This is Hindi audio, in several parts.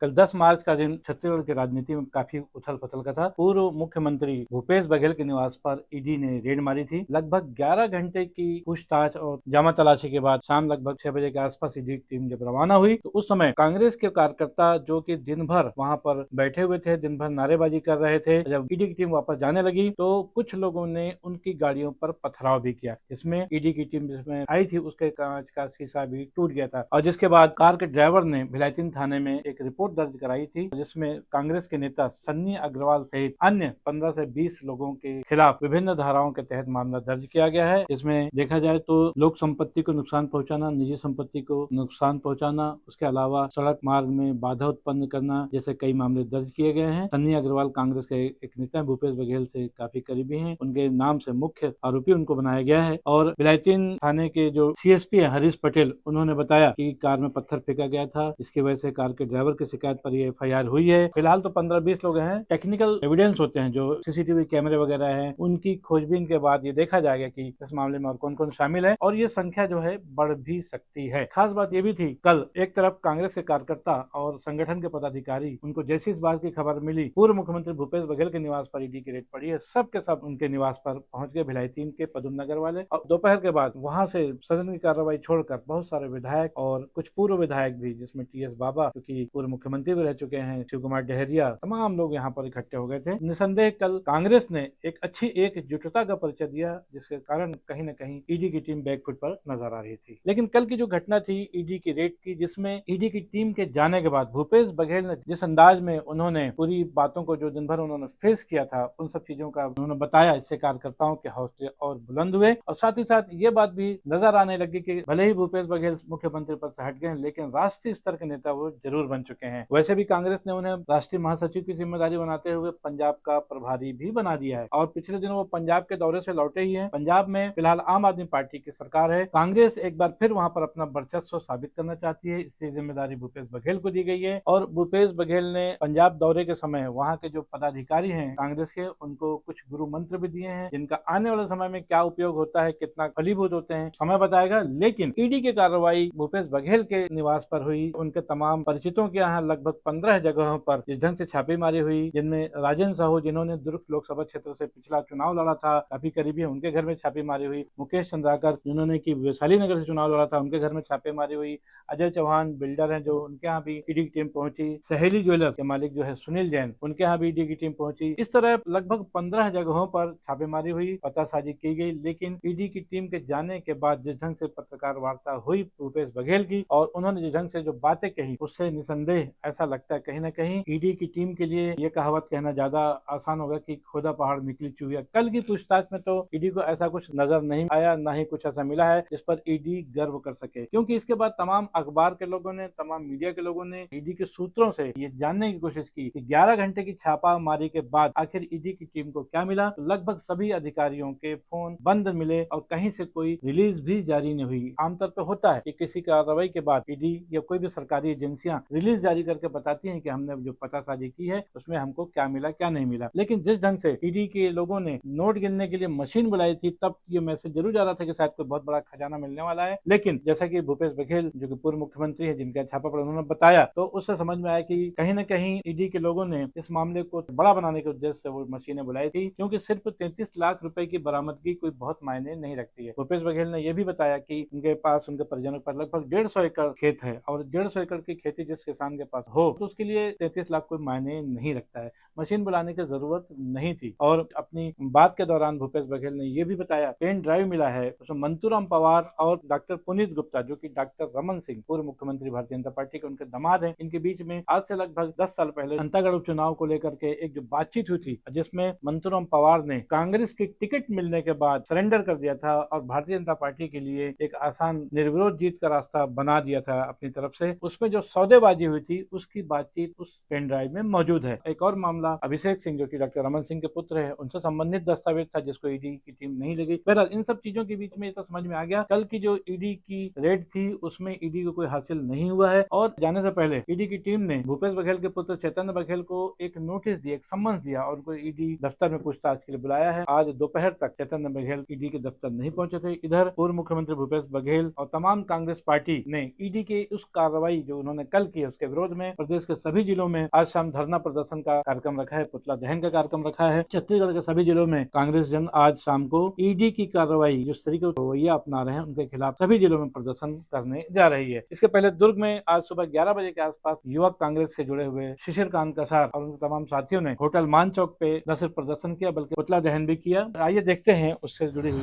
कल 10 मार्च का दिन छत्तीसगढ़ की राजनीति में काफी उथल पुथल का था। पूर्व मुख्यमंत्री भूपेश बघेल के निवास पर ईडी ने रेड मारी थी। लगभग 11 घंटे की पूछताछ और जामा तलाशी के बाद शाम लगभग 6 बजे के आसपास ईडी की टीम जब रवाना हुई तो उस समय कांग्रेस के कार्यकर्ता जो कि दिन भर वहां पर बैठे हुए थे, दिन भर नारेबाजी कर रहे थे, जब ईडी की टीम वापस जाने लगी तो कुछ लोगों ने उनकी गाड़ियों पर पथराव भी किया। इसमें ईडी की टीम जिसमें आई थी उसके कांच का शीशा भी टूट गया था और जिसके बाद कार के ड्राइवर ने भिलाईतीन थाने में एक रिपोर्ट दर्ज कराई थी, जिसमें कांग्रेस के नेता सन्नी अग्रवाल सहित अन्य 15 से 20 लोगों के खिलाफ विभिन्न धाराओं के तहत मामला दर्ज किया गया है। इसमें देखा जाए तो लोक संपत्ति को नुकसान पहुंचाना, निजी संपत्ति को नुकसान पहुंचाना, उसके अलावा सड़क मार्ग में बाधा उत्पन्न करना जैसे कई मामले दर्ज किए गए हैं। सन्नी अग्रवाल कांग्रेस के एक नेता भूपेश बघेल से काफी करीबी हैं, उनके नाम से मुख्य आरोपी उनको बनाया गया है। और भिलाईतीन थाने के जो सीएसपी है हरीश पटेल, उन्होंने बताया कि कार में पत्थर फेंका गया था, इसकी वजह से कार के ड्राइवर की शिकायत पर ये एफआईआर हुई है। फिलहाल तो 15-20 लोग हैं। टेक्निकल एविडेंस होते हैं जो सीसीटीवी कैमरे वगैरह हैं, उनकी खोजबीन के बाद ये देखा जाएगा कि इस मामले में और कौन कौन शामिल है और ये संख्या जो है बढ़ भी सकती है। खास बात ये भी थी, कल एक तरफ कांग्रेस के कार्यकर्ता और संगठन के पदाधिकारी, उनको जैसी इस बात की खबर मिली पूर्व मुख्यमंत्री भूपेश बघेल के निवास पर ईडी की रेड पड़ी है, सब के सब उनके निवास पर पहुंच गए भिलाईतीन के पदम नगर वाले। और दोपहर के बाद वहां से सदन की कार्रवाई छोड़कर बहुत सारे विधायक और कुछ पूर्व विधायक भी, जिसमें टीएस बाबा जो कि पूर्व मुख्यमंत्री भी रह चुके हैं, शिव कुमार डहरिया, तमाम लोग यहाँ पर इकट्ठे हो गए थे। निसंदेह कल कांग्रेस ने एक अच्छी एकजुटता का परिचय दिया, जिसके कारण कहीं न कहीं ईडी की टीम बैकफुट पर नजर आ रही थी। लेकिन कल की जो घटना थी ईडी की रेड की, जिसमें ईडी की टीम के जाने के बाद भूपेश बघेल ने जिस अंदाज में उन्होंने पूरी बातों को जो दिन भर उन्होंने फेस किया था, उन सब चीजों का उन्होंने बताया, इससे कार्यकर्ताओं के हौसले और बुलंद हुए। और साथ ही साथ ये बात भी नजर आने लगी कि भले ही भूपेश बघेल मुख्यमंत्री पद से हट गए, लेकिन राष्ट्रीय स्तर के नेता वो जरूर बन चुके हैं। वैसे भी कांग्रेस ने उन्हें राष्ट्रीय महासचिव की जिम्मेदारी बनाते हुए पंजाब का प्रभारी भी बना दिया है और पिछले दिनों वो पंजाब के दौरे से लौटे ही हैं। पंजाब में फिलहाल आम आदमी पार्टी की सरकार है। कांग्रेस एक बार फिर वहां पर अपना वर्चस्व साबित करना चाहती है, इसलिए जिम्मेदारी भूपेश बघेल को दी गई है। और भूपेश बघेल ने पंजाब दौरे के समय वहां के जो पदाधिकारी हैं कांग्रेस के, उनको कुछ गुरु मंत्र भी दिए हैं, जिनका आने वाले समय में क्या उपयोग होता है, कितना फलीभूत होते हैं, समय बताएगा। लेकिन ईडी की कार्रवाई भूपेश बघेल के निवास पर हुई, उनके तमाम परिचितों के यहाँ लगभग 15 जगहों पर जिस ढंग से छापेमारी हुई, जिनमें राजेंद्र साहू, जिन्होंने दुर्ग लोकसभा क्षेत्र से पिछला चुनाव लड़ा था, काफी करीबी है, उनके घर में छापेमारी हुई। मुकेश चंद्राकर, जिन्होंने की वैशाली नगर से चुनाव लड़ा था, उनके घर में छापेमारी हुई। अजय चौहान बिल्डर हैं, जो उनके यहाँ भी ईडी की टीम पहुंची। सहेली ज्वेलर्स के मालिक जो है सुनील जैन, उनके यहाँ भी ईडी की टीम पहुंची। इस तरह लगभग 15 जगहों पर छापेमारी हुई, पतासाजी की गई। लेकिन ईडी की टीम के जाने के बाद जिस ढंग से पत्रकार वार्ता हुई भूपेश बघेल की, और उन्होंने जिस ढंग से जो बातें कही, उससे निसंदेह ऐसा लगता है कहीं ना कहीं ईडी की टीम के लिए ये कहावत कहना ज्यादा आसान होगा कि खोदा पहाड़ निकली चूहिया। कल की पूछताछ में तो ईडी को ऐसा कुछ नजर नहीं आया, ना ही कुछ ऐसा मिला है जिस पर ईडी गर्व कर सके, क्योंकि इसके बाद तमाम अखबार के लोगों ने, तमाम मीडिया के लोगों ने ईडी के सूत्रों से ये जानने की कोशिश की कि 11 घंटे की छापामारी के बाद आखिर ईडी की टीम को क्या मिला। तो लगभग सभी अधिकारियों के फोन बंद मिले और कहीं से कोई रिलीज भी जारी नहीं हुई। आमतौर पर होता है कि किसी कार्रवाई के बाद ईडी या कोई भी सरकारी एजेंसियां रिलीज जारी करके बताती हैं कि हमने जो पतासाजी की है उसमें हमको क्या मिला, क्या नहीं मिला। लेकिन जिस ढंग से ईडी के लोगों ने नोट गिनने के लिए मशीन बुलाई थी, तब ये मैसेज जरूर जा रहा था कि शायद कोई बहुत बड़ा खजाना मिलने वाला है। लेकिन जैसा कि भूपेश बघेल जो कि पूर्व मुख्यमंत्री है, जिनका छापा पड़ा, उन्होंने बताया, तो उससे समझ में आया कि कहीं न कहीं ईडी के लोगों ने इस मामले को बड़ा बनाने के उद्देश्य से वो मशीनें बुलाई थी, क्योंकि सिर्फ 33 लाख रुपए की बरामदगी कोई बहुत मायने नहीं रखती है। भूपेश बघेल ने यह भी बताया कि उनके पास, उनके परिजनों पर लगभग 150 एकड़ खेत है और 150 एकड़ की खेती जिस किसान के पास हो, तो उसके लिए 33 लाख कोई मायने नहीं रखता है। मशीन बुलाने की जरूरत नहीं थी। और अपनी बात के दौरान भूपेश बघेल ने यह भी बताया, पेन ड्राइव मिला है, उसमें मंतूराम पवार और डॉक्टर पुनीत गुप्ता, जो कि डॉक्टर रमन सिंह पूर्व मुख्यमंत्री भारतीय जनता पार्टी के उनके दामाद हैं, इनके बीच में आज से लगभग 10 साल पहले अंतागढ़ उपचुनाव को लेकर के एक जो बातचीत हुई थी, जिसमें मंतूराम पवार ने कांग्रेस की टिकट मिलने के बाद सरेंडर कर दिया था और भारतीय जनता पार्टी के लिए एक आसान निर्विरोध जीत का रास्ता बना दिया था अपनी तरफ से। उसमें जो सौदेबाजी हुई थी उसकी बातचीत उस पेन ड्राइव में मौजूद है। एक और मामला अभिषेक सिंह, जो कि डॉक्टर रमन सिंह के पुत्र है, उनसे संबंधित दस्तावेज था जिसको ईडी की टीम नहीं लगी। बहरहाल इन सब चीजों के बीच में तो समझ में आ गया, कल की जो ईडी की रेड थी उसमें ईडी को कोई हासिल नहीं हुआ है। और जाने से पहले ईडी की टीम ने भूपेश बघेल के पुत्र चैतन्य बघेल को एक नोटिस दिया, एक सम्मन दिया और उनको ईडी दफ्तर में पूछताछ के लिए बुलाया है। आज दोपहर तक चैतन्य बघेल ईडी के दफ्तर नहीं पहुंचे थे। इधर पूर्व मुख्यमंत्री भूपेश बघेल और तमाम कांग्रेस पार्टी ने ईडी की उस कार्रवाई जो उन्होंने कल की, उसके विरोध विरोध में प्रदेश के सभी जिलों में आज शाम धरना प्रदर्शन का कार्यक्रम रखा है, पुतला दहन का कार्यक्रम रखा है। छत्तीसगढ़ के सभी जिलों में कांग्रेस जन आज शाम को ईडी की कार्रवाई जिस तरीके से रवैया अपना रहे हैं उनके खिलाफ सभी जिलों में प्रदर्शन करने जा रही है। इसके पहले दुर्ग में आज सुबह 11 बजे के आसपास युवक कांग्रेस से जुड़े हुए शिशिर कांत कसार और उनके तमाम साथियों ने होटल मान चौक पे न सिर्फ प्रदर्शन किया बल्कि पुतला दहन भी किया। आइए देखते हैं उससे जुड़ी हुई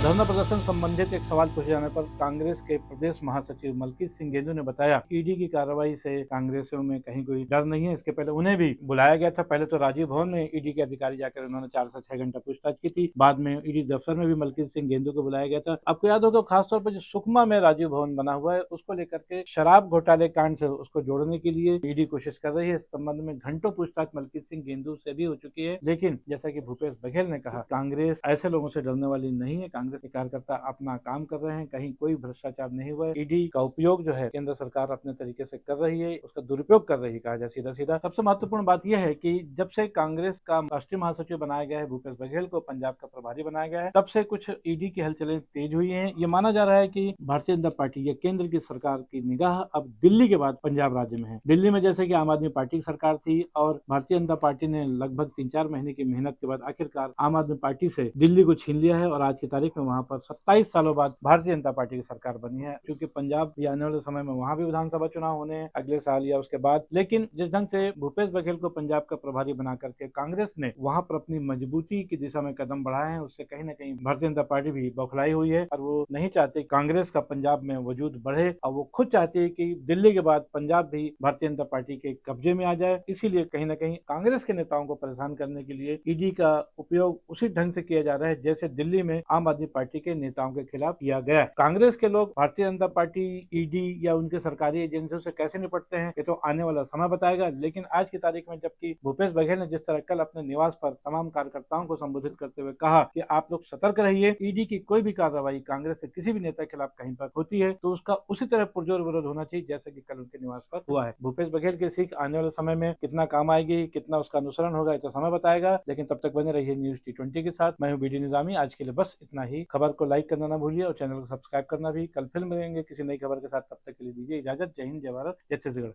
धरना प्रदर्शन संबंधित एक सवाल पूछे जाने पर कांग्रेस के प्रदेश महासचिव मलकीत सिंह गेंदू ने बताया ईडी की कार्रवाई से कांग्रेसियों में कहीं कोई डर नहीं है। इसके पहले उन्हें भी बुलाया गया था। पहले तो राजीव भवन में ईडी के अधिकारी जाकर उन्होंने 4 से 6 घंटा पूछताछ की थी। बाद में ईडी दफ्तर में भी मलकीत सिंह गेंदू को बुलाया गया था। आपको याद होगा खासतौर पर जो सुकमा में राजीव भवन बना हुआ है उसको लेकर के शराब घोटाले कांड से उसको जोड़ने के लिए ईडी कोशिश कर रही है। इस संबंध में घंटों पूछताछ मलकीत सिंह गेंदू से भी हो चुकी है। लेकिन जैसा कि भूपेश बघेल ने कहा, कांग्रेस ऐसे लोगों से डरने वाली नहीं है। कांग्रेस के कार्यकर्ता अपना काम कर रहे हैं, कहीं कोई भ्रष्टाचार नहीं हुआ है। ईडी का उपयोग जो है केंद्र सरकार अपने तरीके से कर रही है, उसका दुरुपयोग कर रही है कहा जाए सीधा सीधा। सबसे महत्वपूर्ण बात यह है कि जब से कांग्रेस का राष्ट्रीय महासचिव बनाया गया है, भूपेश बघेल को पंजाब का प्रभारी बनाया गया है, तब से कुछ ईडी की हलचलें तेज हुई है। ये माना जा रहा है कि भारतीय जनता पार्टी या केंद्र की सरकार की निगाह अब दिल्ली के बाद पंजाब राज्य में है। दिल्ली में जैसे कि आम आदमी पार्टी की सरकार थी और भारतीय जनता पार्टी ने लगभग 3-4 महीने की मेहनत के बाद आखिरकार आम आदमी पार्टी से दिल्ली को छीन लिया है और आज की तारीख में वहां पर 27 सालों बाद भारतीय जनता पार्टी की सरकार बनी है। क्योंकि पंजाब भी आने वाले समय में वहां भी विधानसभा चुनाव होने हैं अगले साल या उसके बाद। लेकिन जिस ढंग से भूपेश बघेल को पंजाब का प्रभारी बना करके कांग्रेस ने वहां पर अपनी मजबूती की दिशा में कदम बढ़ाए हैं, उससे कहीं न कहीं भारतीय जनता पार्टी भी बौखलाई हुई है और वो नहीं चाहती कांग्रेस का पंजाब में वजूद बढ़े और वो खुद चाहती है कि दिल्ली के बाद पंजाब भी भारतीय जनता पार्टी के कब्जे में आ जाए। इसीलिए कहीं न कहीं कांग्रेस के नेताओं को परेशान करने के लिए ईडी का उपयोग उसी ढंग से किया जा रहा है जैसे दिल्ली में आम आदमी पार्टी के नेताओं के खिलाफ किया गया है। कांग्रेस के लोग भारतीय जनता पार्टी, ईडी या उनके सरकारी एजेंसियों से कैसे निपटते हैं ये तो आने वाला समय बताएगा। लेकिन आज की तारीख में जबकि भूपेश बघेल ने जिस तरह कल अपने निवास पर तमाम कार्यकर्ताओं को संबोधित करते हुए कहा कि आप लोग सतर्क रहिए, ईडी की कोई भी कार्रवाई कांग्रेस से किसी भी नेता के खिलाफ कहीं पर होती है तो उसका उसी तरह पुरजोर विरोध होना चाहिए जैसे कि कल उनके निवास पर हुआ है। भूपेश बघेल की सीख आने वाले समय में कितना काम आएगी, कितना उसका अनुसरण होगा ये तो समय बताएगा। लेकिन तब तक बने रहिए न्यूज T20 के साथ। मैं हूं बीडी निजामी। आज के लिए बस इतना ही। खबर को लाइक करना ना भूलिए और चैनल को सब्सक्राइब करना भी। कल फिर मिलेंगे किसी नई खबर के साथ, तब तक के लिए दीजिए इजाजत। जय हिंद, जय भारत, जय छत्तीसगढ़।